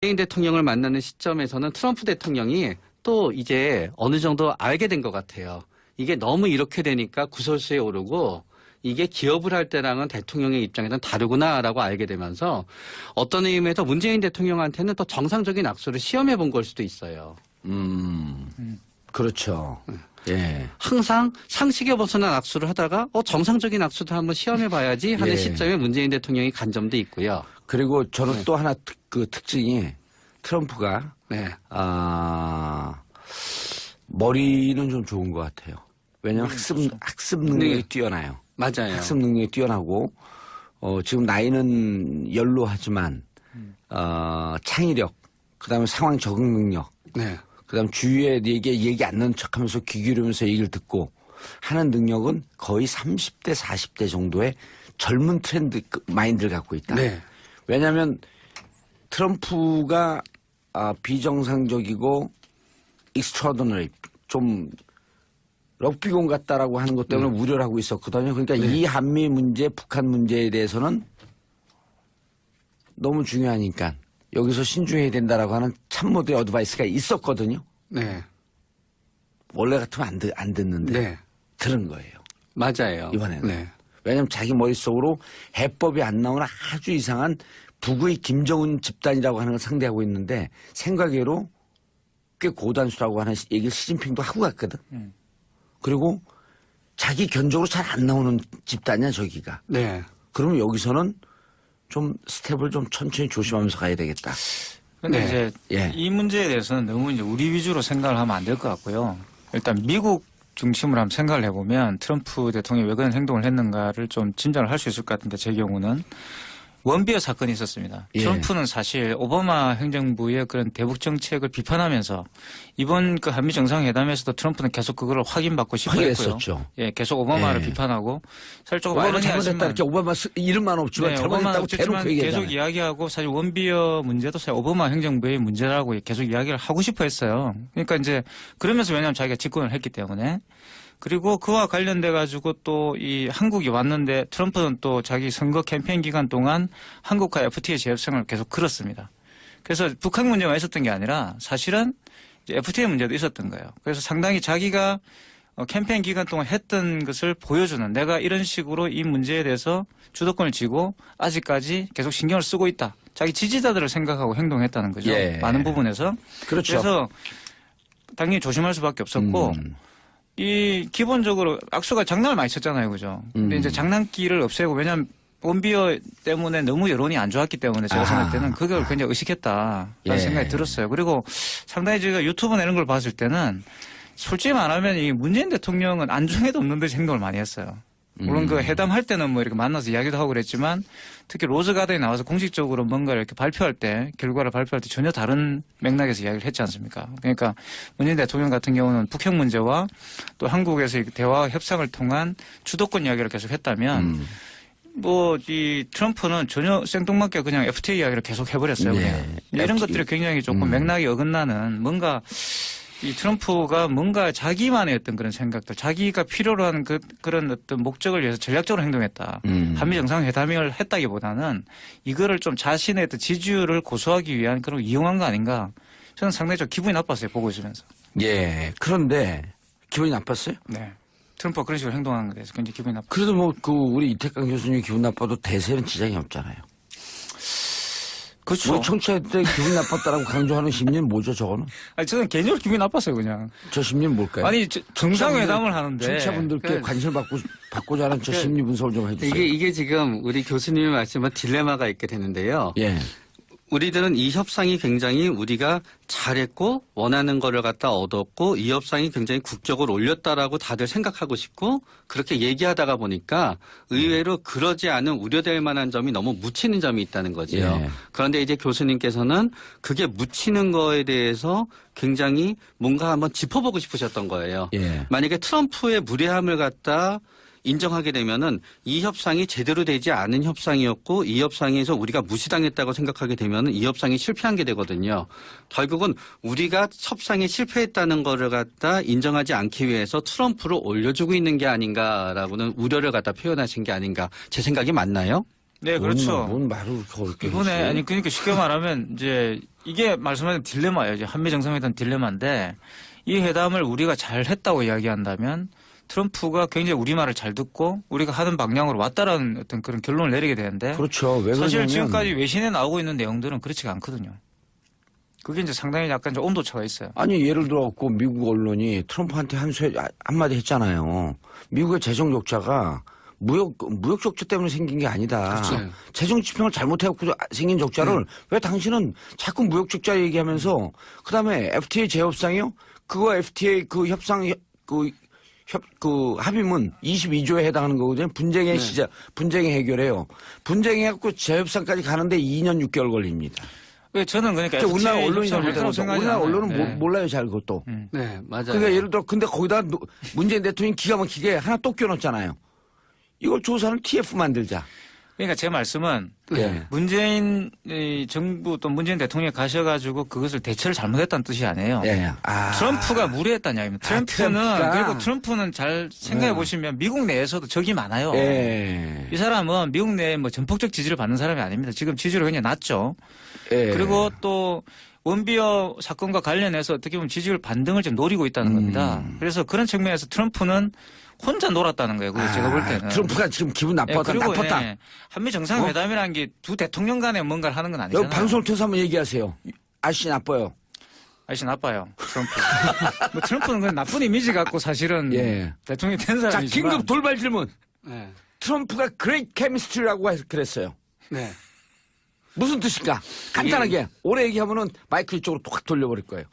문재인 대통령을 만나는 시점에서는 트럼프 대통령이 또 이제 어느 정도 알게 된 것 같아요. 이게 너무 이렇게 되니까 구설수에 오르고 이게 기업을 할 때랑은 대통령의 입장에서는 다르구나라고 알게 되면서 어떤 의미에서 문재인 대통령한테는 또 정상적인 악수를 시험해 본 걸 수도 있어요. 그렇죠. 예. 항상 상식에 벗어난 악수를 하다가 정상적인 악수도 한번 시험해 봐야지 하는 예. 시점에 문재인 대통령이 간 점도 있고요. 그리고 저는 또 하나 특징이 트럼프가 네. 머리는 좀 좋은 것 같아요. 왜냐하면 학습 능력이 네. 뛰어나요. 맞아요. 학습 능력이 뛰어나고 지금 나이는 연로하지만 창의력, 그다음에 상황 적응 능력, 네. 그다음 주위에 얘기 안 넣는 척하면서 귀 기울이면서 얘기를 듣고 하는 능력은 거의 30대, 40대 정도의 젊은 트렌드 마인드를 갖고 있다. 네. 왜냐하면 트럼프가 비정상적이고 extraordinary 좀 럭비공 같다라고 하는 것 때문에 우려를 하고 있었거든요. 그러니까 이 한미 문제, 북한 문제에 대해서는 너무 중요하니까 여기서 신중해야 된다라고 하는 참모들의 어드바이스가 있었거든요. 네. 원래 같으면 안 듣는데 네. 들은 거예요. 맞아요. 이번에는. 네. 왜냐하면 자기 머릿속으로 해법이 안 나오는 아주 이상한 북의 김정은 집단이라고 하는 걸 상대하고 있는데 생각외로 꽤 고단수라고 하는 얘기를 시진핑도 하고 갔거든. 그리고 자기 견적으로 잘 안 나오는 집단이야 저기가. 네. 그러면 여기서는 좀 스텝을 좀 천천히 조심하면서 가야 되겠다. 근데 네. 이제 예. 이 문제에 대해서는 너무 이제 우리 위주로 생각을 하면 안 될 것 같고요. 일단 미국 중심으로 한번 생각을 해보면 트럼프 대통령이 왜 그런 행동을 했는가를 좀 짐작을 할 수 있을 것 같은데 제 경우는 원비어 사건이 있었습니다. 예. 트럼프는 사실 오바마 행정부의 그런 대북 정책을 비판하면서 이번 그 한미 정상회담에서도 트럼프는 계속 그거를 확인받고 싶어 했고요. 확인했었죠. 예, 계속 오바마를 예. 비판하고 사실 조금 오바마 잘못했다 아이러니하지만 이렇게 오바마 이름만 없지만 네, 잘못했다고 대놓고 계속 얘기하잖아요. 이야기하고 사실 원비어 문제도 사실 오바마 행정부의 문제라고 계속 이야기를 하고 싶어 했어요. 그러니까 이제 그러면서 왜냐하면 자기가 집권을 했기 때문에 그리고 그와 관련돼 가지고 또 이 한국이 왔는데 트럼프는 또 자기 선거 캠페인 기간 동안 한국과 FTA 재협상을 계속 걸었습니다. 그래서 북한 문제가 있었던 게 아니라 사실은 이제 FTA 문제도 있었던 거예요. 그래서 상당히 자기가 캠페인 기간 동안 했던 것을 보여주는 내가 이런 식으로 이 문제에 대해서 주도권을 쥐고 아직까지 계속 신경을 쓰고 있다. 자기 지지자들을 생각하고 행동했다는 거죠. 예. 많은 부분에서. 그렇죠. 그래서 당연히 조심할 수밖에 없었고 이 기본적으로 악수가 장난을 많이 쳤잖아요. 그죠. 근데 이제 장난기를 없애고 왜냐하면 원비어 때문에 너무 여론이 안 좋았기 때문에 제가 생각할 때는 그걸 굉장히 의식했다라는 예. 생각이 들었어요. 그리고 상당히 제가 유튜브 내는 걸 봤을 때는 솔직히 말하면 이 문재인 대통령은 안중에도 없는 듯이 행동을 많이 했어요. 물론 그 회담할 때는 뭐 이렇게 만나서 이야기도 하고 그랬지만 특히 로즈 가든에 나와서 공식적으로 뭔가를 이렇게 발표할 때 결과를 발표할 때 전혀 다른 맥락에서 이야기를 했지 않습니까? 그러니까 문재인 대통령 같은 경우는 북핵 문제와 또 한국에서 대화 협상을 통한 주도권 이야기를 계속 했다면 뭐 이 트럼프는 전혀 생뚱맞게 그냥 FTA 이야기를 계속 해버렸어요. 네. 그냥. 이런 것들이 굉장히 조금 맥락이 어긋나는 뭔가 이 트럼프가 뭔가 자기만의 어떤 그런 생각들, 자기가 필요로 하는 그런 어떤 목적을 위해서 전략적으로 행동했다. 한미 정상회담을 했다기보다는 이거를 좀 자신의 어떤 지지율을 고수하기 위한 그런 이용한 거 아닌가. 저는 상당히 좀 기분이 나빴어요. 보고 있으면서. 예. 그런데 기분이 나빴어요? 네. 트럼프가 그런 식으로 행동한 것에 대해서 굉장히 기분이 나빴어요. 그래도 뭐 우리 이태강 교수님이 기분 나빠도 대세는 지장이 없잖아요. 그렇죠. 우리 청취자들 기분 나빴다라고 강조하는 심리는 뭐죠, 저거는? 아니, 저는 개인적으로 기분이 나빴어요, 그냥. 저 심리는 뭘까요? 아니, 정상회담을 하는데. 청취자분들께 관심을 받고자 하는 저 심리 분석을 좀 해주세요. 이게 지금 우리 교수님이 말씀한 딜레마가 있게 되는데요. 예. 우리들은 이 협상이 굉장히 우리가 잘했고 원하는 거를 갖다 얻었고 이 협상이 굉장히 국격을 올렸다라고 다들 생각하고 싶고 그렇게 얘기하다가 보니까 의외로 그러지 않은 우려될 만한 점이 너무 묻히는 점이 있다는 거지요. 예. 그런데 이제 교수님께서는 그게 묻히는 거에 대해서 굉장히 뭔가 한번 짚어보고 싶으셨던 거예요. 예. 만약에 트럼프의 무례함을 갖다 인정하게 되면은 이 협상이 제대로 되지 않은 협상이었고 이 협상에서 우리가 무시당했다고 생각하게 되면은 이 협상이 실패한 게 되거든요. 결국은 우리가 협상에 실패했다는 거를 갖다 인정하지 않기 위해서 트럼프를 올려주고 있는 게 아닌가라고는 우려를 갖다 표현하신 게 아닌가. 제 생각이 맞나요? 네, 그렇죠. 뭔 말을 그렇게 이번에 했지? 아니 그러니까 쉽게 말하면 이제 이게 말씀하신 딜레마예요. 이제 한미 정상회담 딜레마인데 이 회담을 우리가 잘 했다고 이야기한다면 트럼프가 굉장히 우리말을 잘 듣고 우리가 하는 방향으로 왔다라는 어떤 그런 결론을 내리게 되는데 그렇죠. 왜 사실 그러냐면 지금까지 외신에 나오고 있는 내용들은 그렇지가 않거든요. 그게 이제 상당히 약간 좀 온도차가 있어요. 아니 예를 들어갖고 미국 언론이 트럼프한테 한마디 했잖아요. 미국의 재정 적자가 무역 적자 때문에 생긴 게 아니다. 그렇죠. 재정 지평을 잘못해갖고 생긴 적자를 왜 당신은 자꾸 무역 적자 얘기하면서 그다음에 FTA 재협상이요? 그거 FTA 그 협상 그 합의문 22조에 해당하는 거거든요. 분쟁의 시작, 분쟁의 해결해요. 분쟁해갖고 재협상까지 가는데 2년 6개월 걸립니다. 저는 그러니까 우리나라 FTA 언론이 협상을 했다고 잘못해서 생각하지 우리나라 않아요. 언론은 네. 몰라요 잘 그것도. 네, 맞아요. 그러니까 예를 들어 근데 거기다 문재인 대통령이 기가 막히게 하나 또 껴넣었잖아요. 이걸 조사는 TF 만들자. 그러니까 제 말씀은 네. 문재인 정부 또 문재인 대통령이 가셔가지고 그것을 대처를 잘못했다는 뜻이 아니에요. 예. 트럼프가 무리했다는 이야기입니다. 트럼프는 트럼프가. 그리고 트럼프는 잘 생각해 보시면 미국 내에서도 적이 많아요. 예. 이 사람은 미국 내에 뭐 전폭적 지지를 받는 사람이 아닙니다. 지금 지지율이 굉장히 낮죠. 예. 그리고 또 원비어 사건과 관련해서 어떻게 보면 지지율 반등을 좀 노리고 있다는 겁니다. 그래서 그런 측면에서 트럼프는 혼자 놀았다는 거예요. 그래서 제가 볼 때는. 트럼프가 지금 기분 나빴다. 그리고 나빴다. 예, 한미 정상회담이라는 게 두 대통령 간에 뭔가를 하는 건 아니잖아요. 여기 방송을 통해서 한번 얘기하세요. 아저씨 나빠요. 아저씨 나빠요. 트럼프. 뭐 트럼프는 그냥 나쁜 이미지 갖고 사실은 예. 대통령이 된 자, 사람이지만. 긴급 돌발 질문. 네. 트럼프가 그레이트 케미스트리라고 그랬어요. 네. 무슨 뜻일까? 간단하게. 오래 얘기하면은 마이크 이쪽으로 톡 돌려버릴 거예요.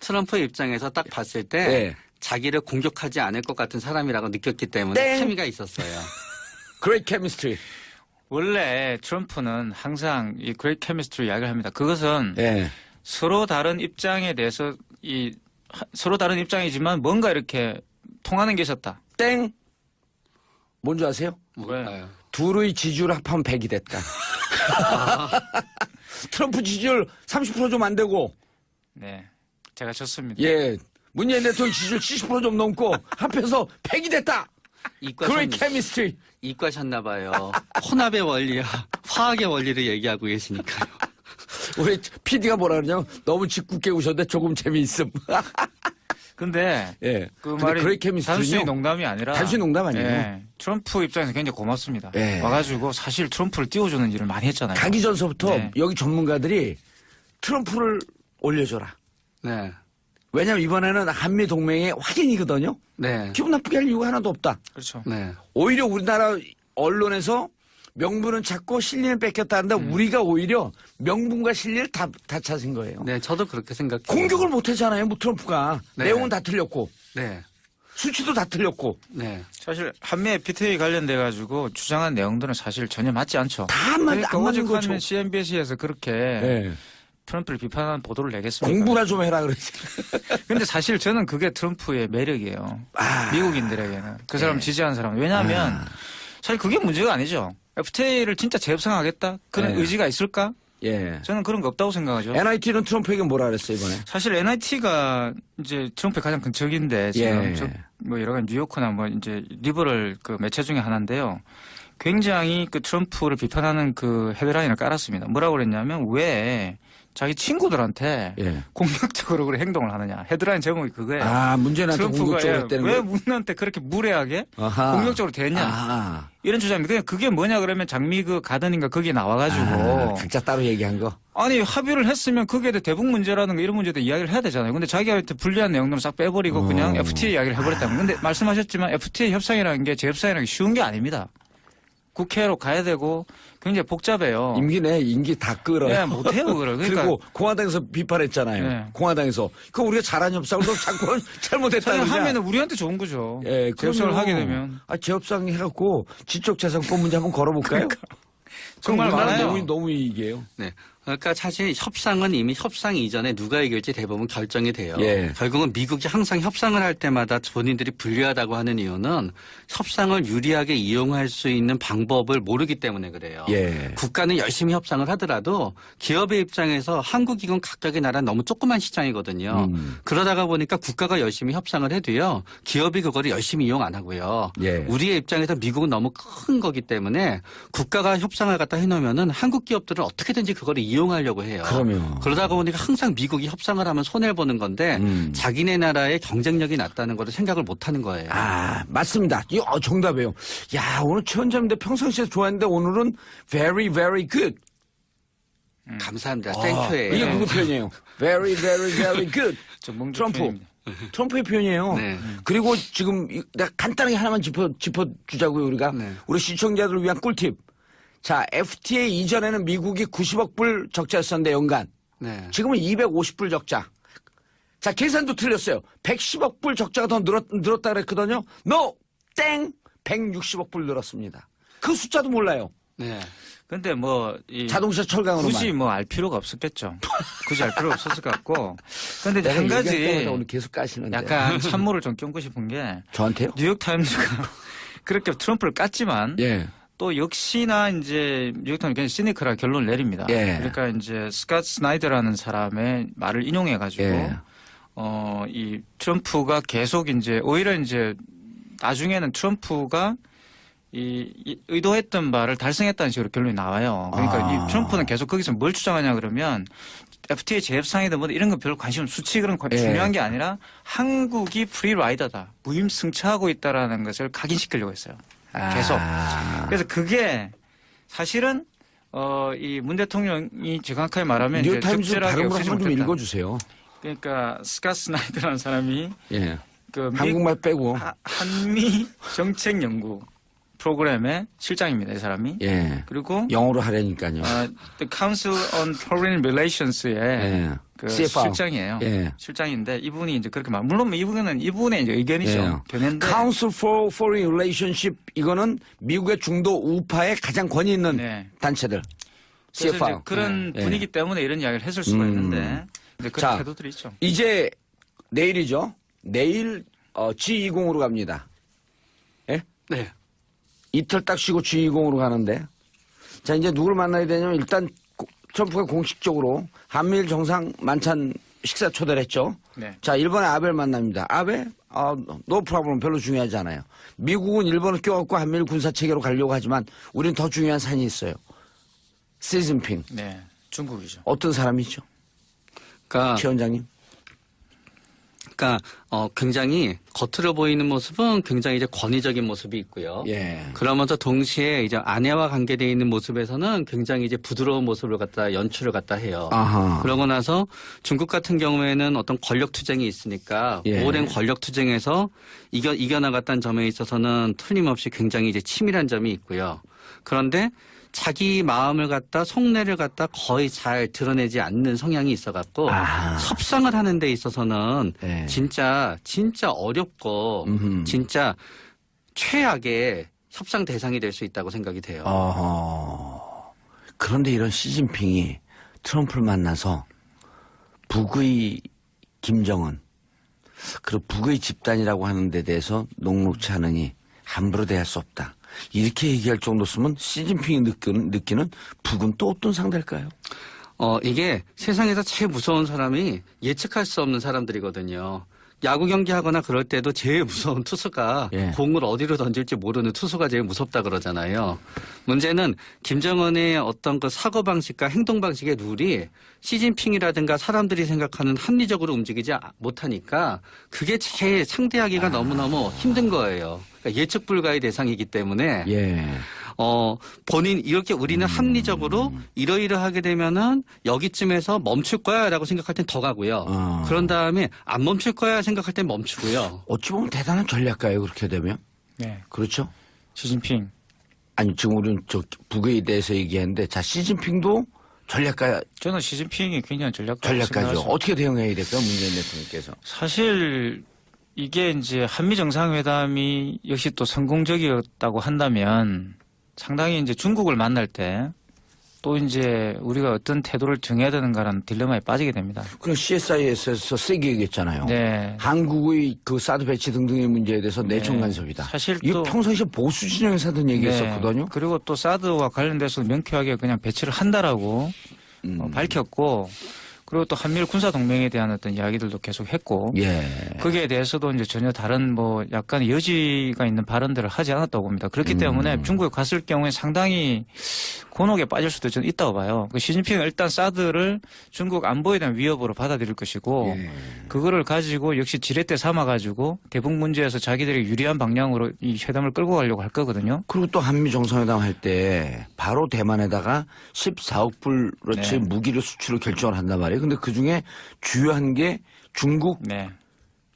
트럼프 입장에서 딱 봤을 때 네. 자기를 공격하지 않을 것 같은 사람이라고 느꼈기 때문에 땡. 케미가 있었어요. 그레이트 케미스트리. 원래 트럼프는 항상 이 그레이트 케미스트리 이야기를 합니다. 그것은 예. 서로 다른 입장에 대해서 서로 다른 입장이지만 뭔가 이렇게 통하는 게 있었다. 땡. 뭔지 아세요? 뭘까요? 둘의 지지율 합하면 100이 됐다. 트럼프 지지율 30% 좀 안 되고, 네. 제가 졌습니다. 예. 문재인 대통령 지지율 70% 좀 넘고, 합해서 100이 됐다! 그레이 케미스트리. 이과셨나 봐요. 혼합의 원리와 화학의 원리를 얘기하고 계시니까요. 우리 PD가 뭐라 그러냐면, 너무 짓궂게 우셨는데 조금 재미있음. 근데 예. 그 근데 말이 그레이 케미스트리는요? 단순히 농담이 아니라 단순히 농담 아니에요. 예, 트럼프 입장에서 굉장히 고맙습니다. 예. 와가지고 사실 트럼프를 띄워주는 일을 많이 했잖아요. 가기 전서부터 네. 여기 전문가들이 트럼프를 올려줘라. 네. 왜냐면 이번에는 한미 동맹의 확인이거든요. 네. 기분 나쁘게 할 이유가 하나도 없다. 그렇죠. 네. 오히려 우리나라 언론에서 명분은 찾고 실리는 뺏겼다 하는데 우리가 오히려 명분과 실리를 다 찾은 거예요. 네, 저도 그렇게 생각해요. 공격을 못 하잖아요, 뭐 트럼프가. 네. 내용은 다 틀렸고, 네. 수치도 다 틀렸고, 네. 사실 한미 FTA 관련돼 가지고 주장한 내용들은 사실 전혀 맞지 않죠. 다 그러니까 안 맞는 오직 거죠. 하면 CNBC에서 그렇게 네. 트럼프를 비판하는 보도를 내겠습니다. 공부나 좀 해라 그러지. 근데 사실 저는 그게 트럼프의 매력이에요. 아. 미국인들에게는. 그 사람 네. 지지하는 사람. 왜냐하면 사실 그게 문제가 아니죠. FTA를 진짜 재협상하겠다? 그런 네. 의지가 있을까? 예. 저는 그런 거 없다고 생각하죠. NIT는 트럼프에게 뭐라 그랬어요, 이번에? 사실 NIT가 이제 트럼프의 가장 큰 적인데 지금 예. 뭐 여러 가지 뉴요커나 뭐 이제 리버럴 그 매체 중에 하나인데요. 굉장히 그 트럼프를 비판하는 그 헤드라인을 깔았습니다. 뭐라고 그랬냐면 왜 자기 친구들한테 예. 공격적으로 그런 행동을 하느냐. 헤드라인 제목이 그거예요. 아, 문재인한테 공격적으로 했다는 왜 거예요? 문한테 그렇게 무례하게 아하. 공격적으로 대했냐. 아. 이런 주장입니다. 그냥 그게 뭐냐 그러면 장미 그 가든인가 거기에 나와가지고 아, 각자 따로 얘기한 거. 아니 합의를 했으면 그게 대북 문제라는 거 이런 문제도 이야기를 해야 되잖아요. 근데 자기한테 불리한 내용들은 싹 빼버리고 그냥 FTA 이야기를 해버렸다면. 근데 말씀하셨지만 FTA 협상이라는 게 재협상이라는 게 쉬운 게 아닙니다. 국회로 가야 되고 굉장히 복잡해요. 임기 다 끌어요. 네, 못해요, 그걸. 그러니까 그리고 공화당에서 비판했잖아요. 네. 공화당에서. 그 우리가 잘한 협상을 또 자꾸 잘못했다. 사실 하면은 우리한테 좋은 거죠. 예, 재협상을 그럼요. 하게 되면. 아, 재협상 해갖고 지적재산권 문제 한번 걸어볼까요? 정말 그럼 우리나라 많아요. 너무 이익이에요. 네. 그러니까 사실 협상은 이미 협상 이전에 누가 이길지 대부분 결정이 돼요. 예. 결국은 미국이 항상 협상을 할 때마다 본인들이 불리하다고 하는 이유는 협상을 유리하게 이용할 수 있는 방법을 모르기 때문에 그래요. 예. 국가는 열심히 협상을 하더라도 기업의 입장에서 한국이건 각각의 나라는 너무 조그만 시장이거든요. 그러다가 보니까 국가가 열심히 협상을 해도요. 기업이 그거를 열심히 이용 안 하고요. 예. 우리의 입장에서 미국은 너무 큰 거기 때문에 국가가 협상을 갖다 해놓으면은 한국 기업들은 어떻게든지 그거를 이용하려고 해요. 그럼요. 그러다가 보니까 항상 미국이 협상을 하면 손해를 보는 건데 자기네 나라의 경쟁력이 낮다는 거를 생각을 못 하는 거예요. 아, 맞습니다. 정답이에요. 야, 오늘 최원장인데 평상시에 좋아했는데 오늘은 very, very good. 감사합니다. 땡큐예요. 이게 누구 표현이에요? very, very, very good. 정봉주 트럼프. 표현입니다. 트럼프의 표현이에요. 네. 그리고 지금 내가 간단하게 하나만 짚어주자고요, 우리가. 네. 우리 시청자들을 위한 꿀팁. 자, FTA 이전에는 미국이 90억 불 적자였었는데 연간. 네. 지금은 250불 적자. 자, 계산도 틀렸어요. 110억 불 적자가 더 늘었다 그랬거든요. No! 땡! 160억 불 늘었습니다. 그 숫자도 몰라요. 네. 근데 뭐, 자동차 철강으로만. 굳이 뭐 알 필요가 없었겠죠. 굳이 알 필요가 없었을 것 같고. 근데 이제 내가 한 얘기할 가지 때마다 오늘 계속 까시는데. 약간 찬물을 좀 껴고 싶은 게 저한테요? 뉴욕타임즈가 그렇게 트럼프를 깠지만 예. 또 역시나 이제 뉴욕타임즈 굉장히 시니컬하게 결론을 내립니다. 예. 그러니까 이제 스캇 스나이더라는 사람의 말을 인용해가지고 예. 이 트럼프가 계속 이제 오히려 이제 나중에는 트럼프가 이 의도했던 바를 달성했다는 식으로 결론이 나와요. 그러니까 이 트럼프는 계속 거기서 뭘 주장하냐 그러면 FTA 재협상이든 뭐 이런 건 별로 관심 수치 그런 거 예. 중요한 게 아니라 한국이 프리라이더다. 무임승차하고 있다라는 것을 각인시키려고 했어요. 계속. 그래서 그게 사실은 이 문 대통령이 정확하게 말하면 이제 뉴욕타임즈 적절하게 발음으로 없애지 한번 좀 못했다. 읽어주세요. 그러니까 스캇 스나이더라는 사람이 예. 그 한국말 빼고. 한미 정책 연구 프로그램의 실장입니다, 이 사람이. 예. 그리고 영어로 하려니까요. The Council on Foreign Relations의 예. 그 CFR. 실장이에요. 예. 실장인데 이분이 이제 그렇게 말. 물론 이분은 이분의 이제 의견이죠. 예. 견해인데. Council for Foreign Relationship 이거는 미국의 중도 우파에 가장 권위 있는 네. 단체들. 그래서 CFR. 이제 그런 예. 분위기 때문에 이런 이야기를 했을 수가 있는데. 근데 그런 자, 태도들이 있죠. 이제 내일이죠. 내일 G20으로 갑니다. 예? 네. 이틀 딱 쉬고 G20으로 가는데 자 이제 누굴 만나야 되냐면 일단 트럼프가 공식적으로 한미일 정상 만찬 식사 초대를 했죠. 네. 자 일본의 아베를 만납니다. 아베 노 프로블럼 별로 중요하지 않아요. 미국은 일본을 껴갖고 한미일 군사체계로 가려고 하지만 우린 더 중요한 산이 있어요. 시진핑. 네. 중국이죠. 어떤 사람이죠? 그러니까 최 원장님. 굉장히 겉으로 보이는 모습은 굉장히 이제 권위적인 모습이 있고요. 예. 그러면서 동시에 이제 아내와 관계되어 있는 모습에서는 굉장히 이제 부드러운 모습을 갖다 연출을 갖다 해요. 아하. 그러고 나서 중국 같은 경우에는 어떤 권력 투쟁이 있으니까 예. 오랜 권력 투쟁에서 이겨나갔다는 점에 있어서는 틀림없이 굉장히 이제 치밀한 점이 있고요. 그런데 자기 마음을 갖다 속내를 갖다 거의 잘 드러내지 않는 성향이 있어갖고 아하. 협상을 하는 데 있어서는 네. 진짜 어렵고 진짜 최악의 협상 대상이 될 수 있다고 생각이 돼요. 그런데 이런 시진핑이 트럼프를 만나서 북의 김정은 그리고 북의 집단이라고 하는 데 대해서 녹록치 않으니 함부로 대할 수 없다. 이렇게 얘기할 정도였으면 시진핑이 느끼는 북은 또 어떤 상대일까요? 이게 세상에서 제일 무서운 사람이 예측할 수 없는 사람들이거든요. 야구 경기하거나 그럴 때도 제일 무서운 투수가 예. 공을 어디로 던질지 모르는 투수가 제일 무섭다 그러잖아요. 문제는 김정은의 어떤 그 사고방식과 행동방식의 룰이 시진핑이라든가 사람들이 생각하는 합리적으로 움직이지 못하니까 그게 제일 상대하기가 너무너무 힘든 거예요. 그러니까 예측 불가의 대상이기 때문에 예. 본인 이렇게 우리는 합리적으로 이러이러하게 되면은 여기쯤에서 멈출 거야라고 생각할 땐 더 가고요. 그런 다음에 안 멈출 거야 생각할 땐 멈추고요. 어찌 보면 대단한 전략가예요. 그렇게 되면. 네. 그렇죠? 시진핑. 아니 지금 우리는 북에 대해서 얘기했는데 자 시진핑도 전략가 저는 시진핑이 굉장히 전략가라고 전략가죠. 생각하죠. 어떻게 대응해야 될까요? 문재인 대통령께서. 사실 이게 이제 한미 정상회담이 역시 또 성공적이었다고 한다면 상당히 이제 중국을 만날 때 또 이제 우리가 어떤 태도를 정해야 되는가라는 딜레마에 빠지게 됩니다. 그럼 CSIS에서 세게 얘기했잖아요. 네. 한국의 그 사드 배치 등등의 문제에 대해서 내정 간섭이다. 사실 이거 또 평상시에 보수 진영에서 하던 얘기했었거든요. 그리고 또 사드와 관련돼서 명쾌하게 그냥 배치를 한다라고 밝혔고, 그리고 또 한미일 군사 동맹에 대한 어떤 이야기들도 계속 했고, 예. 거기에 대해서도 이제 전혀 다른 뭐 약간 여지가 있는 발언들을 하지 않았다고 봅니다. 그렇기 때문에 중국에 갔을 경우에 상당히 곤혹에 빠질 수도 저는 있다고 봐요. 시진핑은 일단 사드를 중국 안보에 대한 위협으로 받아들일 것이고, 예. 그거를 가지고 역시 지렛대 삼아가지고 대북 문제에서 자기들이 유리한 방향으로 이 회담을 끌고 가려고 할 거거든요. 그리고 또 한미 정상회담 할 때 바로 대만에다가 14억 불어치 네. 무기를 수출을 결정을 한단 말이에요. 근데 그중에 주요한 게 중국 네,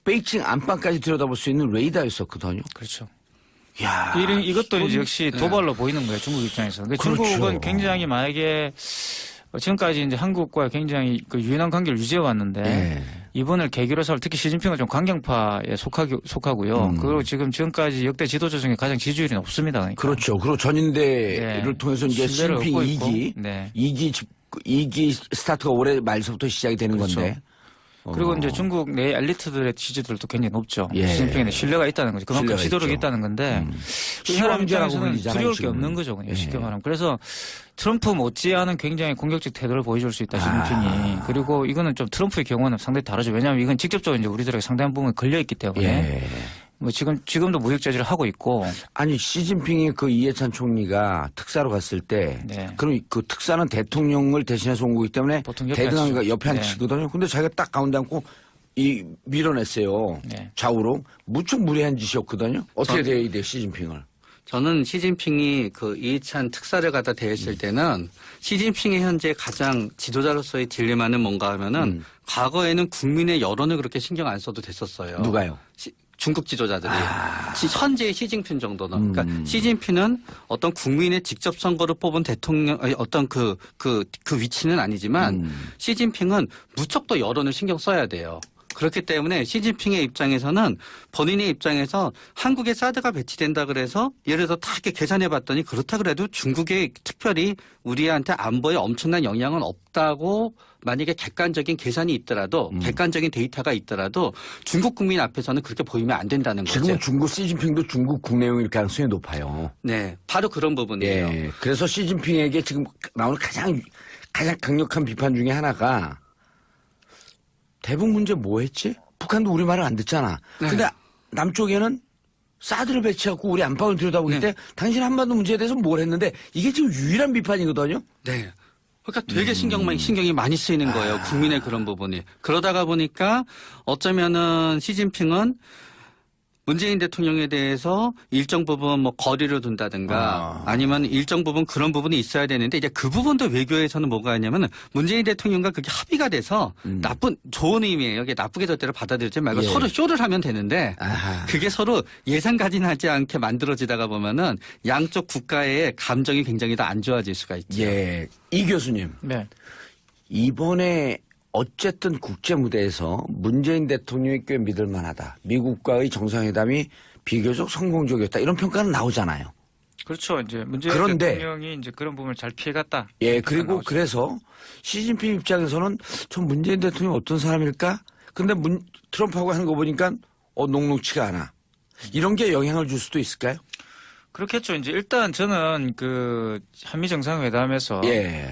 베이징 안방까지 들여다볼 수 있는 레이더였었거든요. 그렇죠. 야, 이것도 이제 역시 도발로 보이는 거예요, 중국 입장에서. 근데 그렇죠. 중국은 굉장히 만약에 지금까지 이제 한국과 굉장히 그 유연한 관계를 유지해 왔는데 예. 이번을 계기로 해서 특히 시진핑은 좀 강경파에 속하고요. 그리고 지금까지 역대 지도자 중에 가장 지지율이 높습니다. 그러니까. 그렇죠. 그리고 전인대를 네. 통해서 이제 신뢰를 시진핑 얻고 2기, 있고. 네. 2기 스타트가 올해 말서부터 시작이 되는 그렇죠. 건데. 그리고 이제 중국 내 엘리트들의 지지들도 굉장히 높죠. 예. 시진핑에 신뢰가 있다는 거죠. 그만큼 신뢰가 지도력이 있죠. 있다는 건데 그 사람 시황제라고 입장에서는 불리잖아요, 두려울 게 지금은. 없는 거죠. 그냥 예. 쉽게 말하면. 그래서 트럼프 못지않은 굉장히 공격적 태도를 보여줄 수 있다, 시진핑이. 그리고 이거는 좀 트럼프의 경우는 상당히 다르죠. 왜냐하면 이건 직접적으로 이제 우리들에게 상당한 부분이 걸려있기 때문에. 예. 뭐 지금도 무역 제재를 하고 있고. 아니 시진핑이 그 이해찬 총리가 특사로 갔을 때 네. 그럼 그 특사는 대통령을 대신해서 온 거기 때문에 보통 옆에 대등한가 앉히죠. 옆에 네. 앉히거든요. 근데 자기가 딱 가운데 앉고 밀어냈어요. 네. 좌우로 무척 무례한 짓이었거든요. 어떻게 대해야 돼 시진핑을? 저는 시진핑이 그 이해찬 특사를 갖다 대했을 때는 시진핑이 현재 가장 지도자로서의 딜레마는 뭔가 하면은 과거에는 국민의 여론을 그렇게 신경 안 써도 됐었어요. 누가요? 중국 지도자들이 현재의 시진핑 정도는 그러니까 시진핑은 어떤 국민의 직접 선거로 뽑은 대통령 어떤 그 위치는 아니지만 시진핑은 무척 더 여론을 신경 써야 돼요. 그렇기 때문에 시진핑의 입장에서는 본인의 입장에서 한국에 사드가 배치된다 그래서 예를 들어서 다 이렇게 계산해 봤더니 그렇다 그래도 중국에 특별히 우리한테 안보에 엄청난 영향은 없다고 만약에 객관적인 계산이 있더라도 객관적인 데이터가 있더라도 중국 국민 앞에서는 그렇게 보이면 안 된다는 거죠. 지금은 중국 시진핑도 중국 국내용일 가능성이 높아요. 네, 바로 그런 부분이에요. 예. 그래서 시진핑에게 지금 나오는 가장 강력한 비판 중에 하나가 대북 문제 뭐 했지? 북한도 우리 말을 안 듣잖아. 네. 근데 남쪽에는 사드를 배치하고 우리 안방을 들여다보기 때 당신 한반도 문제에 대해서 뭘 했는데 이게 지금 유일한 비판이거든요. 네. 그러니까 되게 신경이 많이 쓰이는 거예요. 국민의 그런 부분이. 그러다가 보니까 어쩌면은 시진핑은 문재인 대통령에 대해서 일정 부분 뭐 거리를 둔다든가 아니면 일정 부분 그런 부분이 있어야 되는데 이제 그 부분도 외교에서는 뭐가 있냐면은 문재인 대통령과 그게 합의가 돼서 좋은 의미예요. 이게 나쁘게 절대로 받아들이지 말고 예. 서로 쇼를 하면 되는데 아하. 그게 서로 예상 가진하지 않게 만들어지다가 보면은 양쪽 국가의 감정이 굉장히 더 안 좋아질 수가 있죠. 예. 이 교수님. 네. 이번에 어쨌든 국제 무대에서 문재인 대통령이 꽤 믿을 만하다. 미국과의 정상회담이 비교적 성공적이었다. 이런 평가는 나오잖아요. 그렇죠. 이제 문재인 그런데 대통령이 이제 그런 부분을 잘 피해갔다. 예, 그리고 그래서 시진핑 입장에서는 저 문재인 대통령이 어떤 사람일까? 근데 트럼프하고 하는 거 보니까 녹록치가 않아. 이런 게 영향을 줄 수도 있을까요? 그렇겠죠. 이제 일단 저는 그 한미 정상회담에서 예.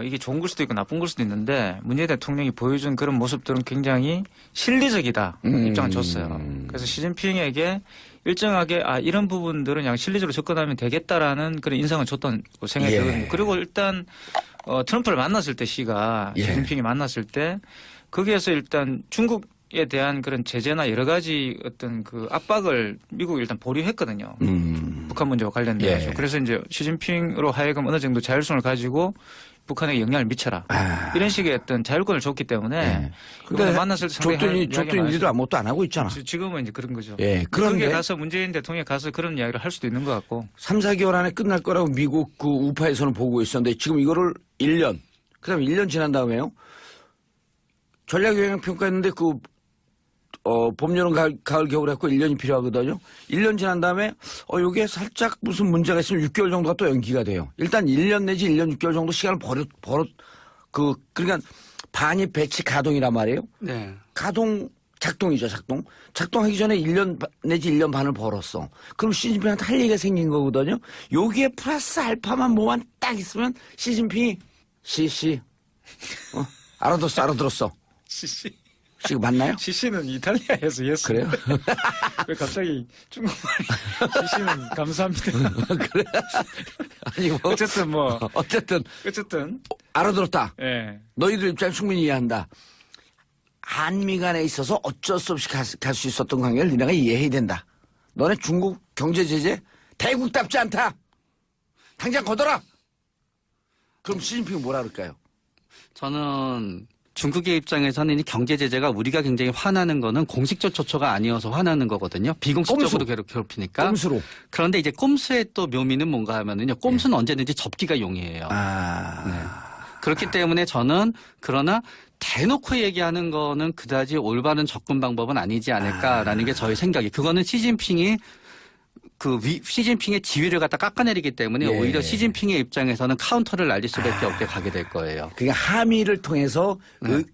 이게 좋은 걸 수도 있고 나쁜 걸 수도 있는데 문재인 대통령이 보여준 그런 모습들은 굉장히 실리적이다 입장을 줬어요. 그래서 시진핑에게 일정하게 이런 부분들은 그냥 실리적으로 접근하면 되겠다라는 그런 인상을 줬던 생각이 예. 들거든요. 그리고 일단 트럼프를 만났을 때 예. 시진핑이 만났을 때 거기에서 일단 중국에 대한 그런 제재나 여러 가지 어떤 그 압박을 미국이 일단 보류했거든요. 북한 문제와 관련돼서. 예. 그래서 이제 시진핑으로 하여금 어느 정도 자율성을 가지고 북한에게 영향을 미쳐라. 이런 식의 어떤 자율권을 줬기 때문에 예. 이번에 만났을 때 상당히 줬더니 니도 아무것도 안 하고 있잖아. 지금은 이제 그런 거죠. 예. 그런데 거기에 가서 문재인 대통령이 가서 그런 이야기를 할 수도 있는 것 같고. 3, 4개월 안에 끝날 거라고 미국 그 우파에서는 보고 있었는데 지금 이거를 1년, 그다음에 1년 지난 다음에요. 전략영향평가했는데 그 봄, 여름, 가을, 겨울 했고 1년이 필요하거든요. 1년 지난 다음에 요게 살짝 무슨 문제가 있으면 6개월 정도가 또 연기가 돼요. 일단 1년 내지 1년 6개월 정도 시간을 그러니까 반입 배치 가동이란 말이에요. 네. 작동이죠, 작동. 작동하기 전에 1년 내지 1년 반을 벌었어. 그럼 시진핑한테 할 얘기가 생긴 거거든요. 여기에 플러스 알파만 뭐만 딱 있으면 시진핑이 알아들었어. 시시. 지금 맞나요? 시시는 이탈리아에서 예스. 그래요? 왜 갑자기 중국말이 시시는 감사합니다. 그래? 아니, 뭐. 어쨌든 알아들었다. 예. 너희들 입장 충분히 이해한다. 한미 간에 있어서 어쩔 수 없이 갈 수 있었던 관계를 니네가 이해해야 된다. 너네 중국 경제 제재 대국답지 않다. 당장 걷어라. 그럼 시진핑은 뭐라 그럴까요? 저는 중국의 입장에서는 이 경제 제재가 우리가 굉장히 화나는 거는 공식적 조처가 아니어서 화나는 거거든요. 비공식적으로 괴롭히니까. 꼼수로. 그런데 이제 꼼수의 또 묘미는 뭔가 하면은요. 꼼수는 언제든지 접기가 용이해요. 네. 그렇기 때문에 저는 그러나 대놓고 얘기하는 거는 그다지 올바른 접근 방법은 아니지 않을까라는 게 저의 생각이. 그거는 시진핑의 지위를 갖다 깎아내리기 때문에 예. 오히려 시진핑의 입장에서는 카운터를 날릴 수밖에 없게 가게 될 거예요. 그러니까 함의를 통해서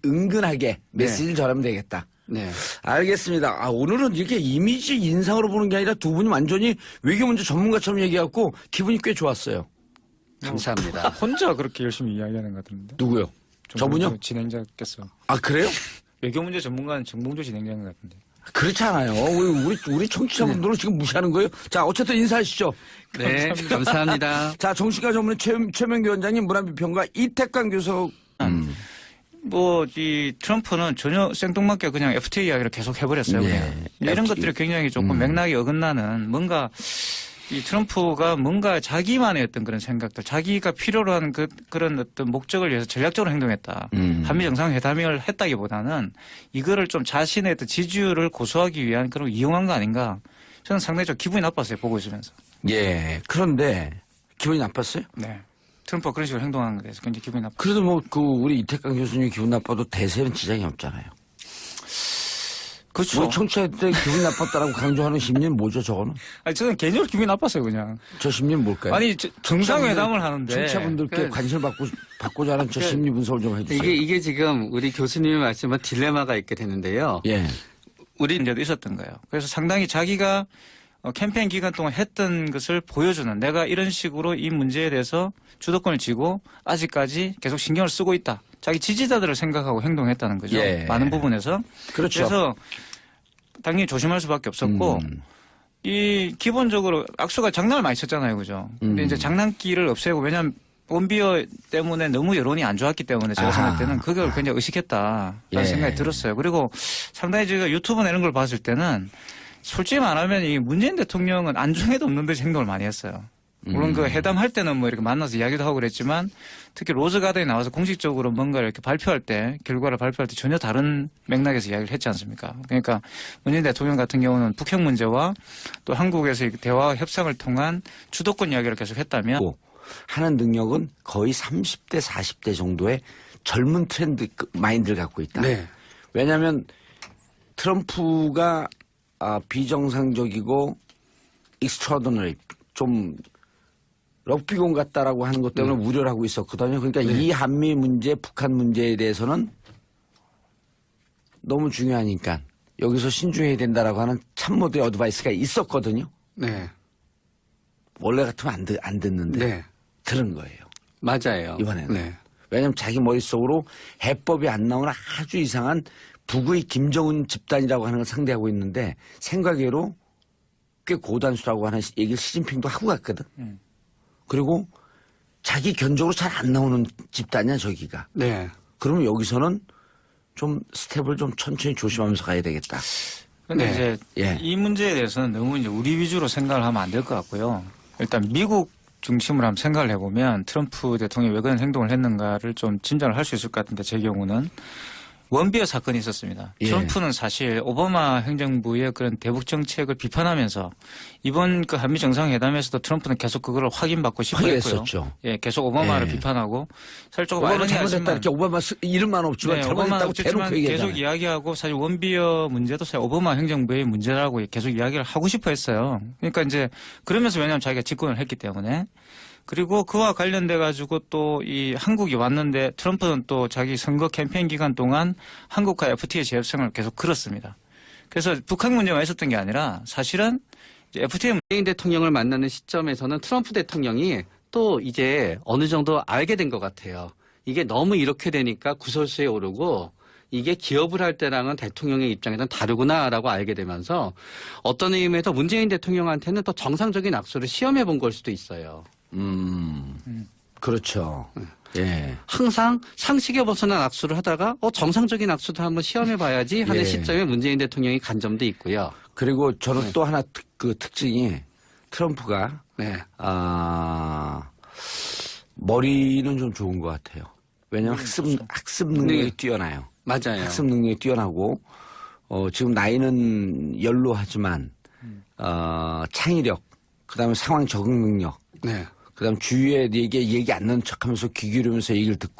은근하게 메시지를 전하면 되겠다. 네. 알겠습니다. 오늘은 이렇게 이미지 인상으로 보는 게 아니라 두 분이 완전히 외교 문제 전문가처럼 얘기해갖고 기분이 꽤 좋았어요. 감사합니다. 혼자 그렇게 열심히 이야기하는 것 같은데. 누구요? 저분요? 진행자께서. 아, 그래요? 외교 문제 전문가는 정봉주 진행자인 것 같은데. 그렇지 않아요. 우리 청취자분들은 지금 무시하는 거예요? 자, 어쨌든 인사하시죠. 네, 감사합니다. 자, 정치가 전문의 최명규 원장님, 문화비평가 이태강 교수. 이 트럼프는 전혀 생뚱맞게 그냥 FTA 이야기를 계속 해버렸어요. 예. 그냥. 이런 것들이 굉장히 조금 맥락이 어긋나는 뭔가 이 트럼프가 뭔가 자기만의 어떤 그런 생각들, 자기가 필요로 하는 그런 어떤 목적을 위해서 전략적으로 행동했다. 한미 정상회담을 했다기보다는 이거를 좀 자신의 어떤 지지율을 고수하기 위한 그런 이용한 거 아닌가. 저는 상당히 좀 기분이 나빴어요. 보고 있으면서. 예. 그런데 기분이 나빴어요? 네. 트럼프가 그런 식으로 행동하는 것에 대해서 굉장히 기분이 나빴어요. 그래도 우리 이태강 교수님 기분 나빠도 대세는 지장이 없잖아요. 그렇죠. 청취자한테 기분 나빴다라고 강조하는 심리는 뭐죠, 저거는? 아니, 저는 개인적으로 기분이 나빴어요, 그냥. 저 심리는 뭘까요? 아니, 정상회담을 하는데. 청취자분들께 관심을 받고자 하는 저 심리 분석을 좀 해주세요. 이게 지금 우리 교수님이 말씀한 딜레마가 있게 되는데요. 예. 우리 문제도 있었던 거예요. 그래서 상당히 자기가 캠페인 기간 동안 했던 것을 보여주는 내가 이런 식으로 이 문제에 대해서 주도권을 쥐고 아직까지 계속 신경을 쓰고 있다. 자기 지지자들을 생각하고 행동했다는 거죠. 예. 많은 부분에서. 그렇죠. 그래서 당연히 조심할 수밖에 없었고 이 기본적으로 악수가 장난을 많이 쳤잖아요. 그죠. 근데 이제 장난기를 없애고 왜냐하면 본비어 때문에 너무 여론이 안 좋았기 때문에 제가 생각할 때는 그걸 굉장히 의식했다라는 예. 생각이 들었어요. 그리고 상당히 제가 유튜브 내는 걸 봤을 때는 솔직히 말하면 이 문재인 대통령은 안중에도 없는 듯이 행동을 많이 했어요. 물론 그 회담할 때는 뭐 이렇게 만나서 이야기도 하고 그랬지만 특히 로즈가든에 나와서 공식적으로 뭔가를 이렇게 발표할 때 결과를 발표할 때 전혀 다른 맥락에서 이야기를 했지 않습니까? 그러니까 문재인 대통령 같은 경우는 북핵 문제와 또 한국에서 대화와 협상을 통한 주도권 이야기를 계속 했다면 하는 능력은 거의 30대, 40대 정도의 젊은 트렌드 마인드를 갖고 있다. 네. 왜냐하면 트럼프가 비정상적이고 익스트라더너리 좀 럭비공 같다라고 하는 것 때문에 우려를 하고 있었거든요. 그러니까 이 한미 문제, 북한 문제에 대해서는 너무 중요하니까 여기서 신중해야 된다라고 하는 참모들의 어드바이스가 있었거든요. 네. 원래 같으면 안 듣는데 네. 들은 거예요. 맞아요. 이번에는. 네. 왜냐하면 자기 머릿속으로 해법이 안 나오는 아주 이상한 북의 김정은 집단이라고 하는 걸 상대하고 있는데 생각외로 꽤 고단수라고 하는 얘기를 시진핑도 하고 갔거든. 그리고 자기 견적으로 잘 안 나오는 집단이야 저기가. 네. 그러면 여기서는 좀 스텝을 좀 천천히 조심하면서 가야 되겠다. 근데 네. 이제 예. 이 문제에 대해서는 너무 이제 우리 위주로 생각을 하면 안 될 것 같고요. 일단 미국 중심으로 한번 생각을 해보면 트럼프 대통령이 왜 그런 행동을 했는가를 좀 짐작을 할 수 있을 것 같은데 제 경우는 원비어 사건이 있었습니다. 예. 트럼프는 사실 오바마 행정부의 그런 대북 정책을 비판하면서 이번 그 한미 정상회담에서도 트럼프는 계속 그걸 확인받고 싶어 했고요. 확인했었죠. 예, 계속 오바마를 예. 비판하고 사실 조금 오바마 잘못했다 아이러니하지만 이렇게 오바마 이름만 없지만 네, 잘못했다고 없지만 대놓고 얘기하잖아요. 계속 이야기하고 사실 원비어 문제도 사실 오바마 행정부의 문제라고 계속 이야기를 하고 싶어 했어요. 그러니까 이제 그러면서 왜냐하면 자기가 집권을 했기 때문에 그리고 그와 관련돼 가지고 또 이 한국이 왔는데 트럼프는 또 자기 선거 캠페인 기간 동안 한국과 FTA 재협상을 계속 걸었습니다. 그래서 북한 문제만 있었던 게 아니라 사실은 FTA 문재인 대통령을 만나는 시점에서는 트럼프 대통령이 또 이제 어느 정도 알게 된 것 같아요. 이게 너무 이렇게 되니까 구설수에 오르고 이게 기업을 할 때랑은 대통령의 입장에서는 다르구나라고 알게 되면서 어떤 의미에서 문재인 대통령한테는 또 정상적인 악수를 시험해 본 걸 수도 있어요. 그렇죠. 예. 항상 상식에 벗어난 악수를 하다가 정상적인 악수도 한번 시험해 봐야지 하는 예. 시점에 문재인 대통령이 간 점도 있고요. 그리고 저는 또 하나 그 특징이 트럼프가 네. 머리는 좀 좋은 것 같아요. 왜냐하면 학습 능력이 네. 뛰어나요. 맞아요. 학습 능력이 뛰어나고 지금 나이는 연로하지만 창의력, 그다음에 상황 적응 능력, 네. 그다음 주위에 얘기 안 나는 척하면서 귀 기울이면서 얘기를 듣고